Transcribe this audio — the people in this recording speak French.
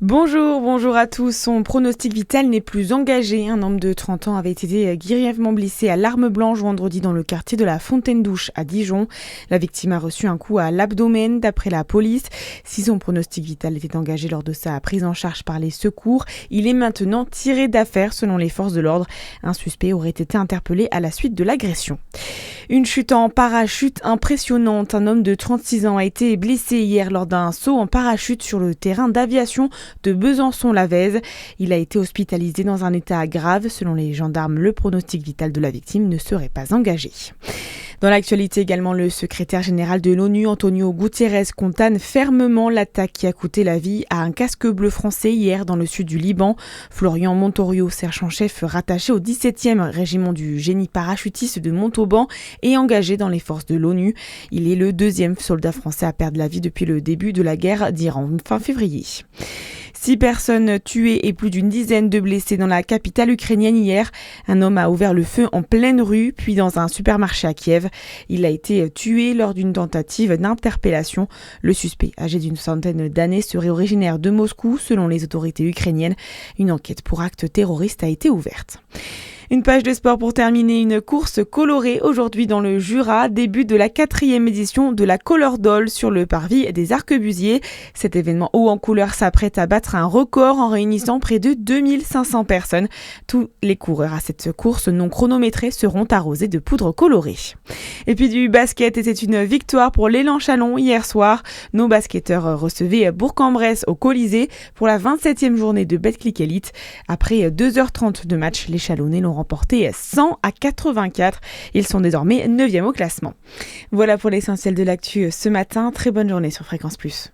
Bonjour à tous. Son pronostic vital n'est plus engagé. Un homme de 30 ans avait été grièvement blessé à l'arme blanche vendredi dans le quartier de la Fontaine-Douche à Dijon. La victime a reçu un coup à l'abdomen d'après la police. Si son pronostic vital était engagé lors de sa prise en charge par les secours, il est maintenant tiré d'affaire selon les forces de l'ordre. Un suspect aurait été interpellé à la suite de l'agression. Une chute en parachute impressionnante. Un homme de 36 ans a été blessé hier lors d'un saut en parachute sur le terrain d'aviation de Besançon-Lavèze. Il a été hospitalisé dans un état grave. Selon les gendarmes, le pronostic vital de la victime ne serait pas engagé. Dans l'actualité également, le secrétaire général de l'ONU, Antonio Guterres, condamne fermement l'attaque qui a coûté la vie à un casque bleu français hier dans le sud du Liban. Florian Montorio, sergent-chef rattaché au 17e régiment du génie parachutiste de Montauban et engagé dans les forces de l'ONU. Il est le deuxième soldat français à perdre la vie depuis le début de la guerre d'Iran, fin février. 6 personnes tuées et plus d'une dizaine de blessés dans la capitale ukrainienne hier. Un homme a ouvert le feu en pleine rue, puis dans un supermarché à Kiev. Il a été tué lors d'une tentative d'interpellation. Le suspect, âgé d'une centaine d'années, serait originaire de Moscou, selon les autorités ukrainiennes. Une enquête pour acte terroriste a été ouverte. Une page de sport pour terminer, une course colorée aujourd'hui dans le Jura, début de la 4e édition de la Color Doll sur le parvis des Arquebusiers. Cet événement haut en couleur s'apprête à battre un record en réunissant près de 2500 personnes. Tous les coureurs à cette course non chronométrée seront arrosés de poudre colorée. Et puis du basket, et c'est une victoire pour l'Élan Chalon hier soir. Nos basketteurs recevaient Bourg-en-Bresse au Colisée pour la 27e journée de Betclic Elite. Après 2h30 de match, les Chalonnais l'ont remporté 100-84. Ils sont désormais 9e au classement. Voilà pour l'essentiel de l'actu ce matin. Très bonne journée sur Fréquence Plus.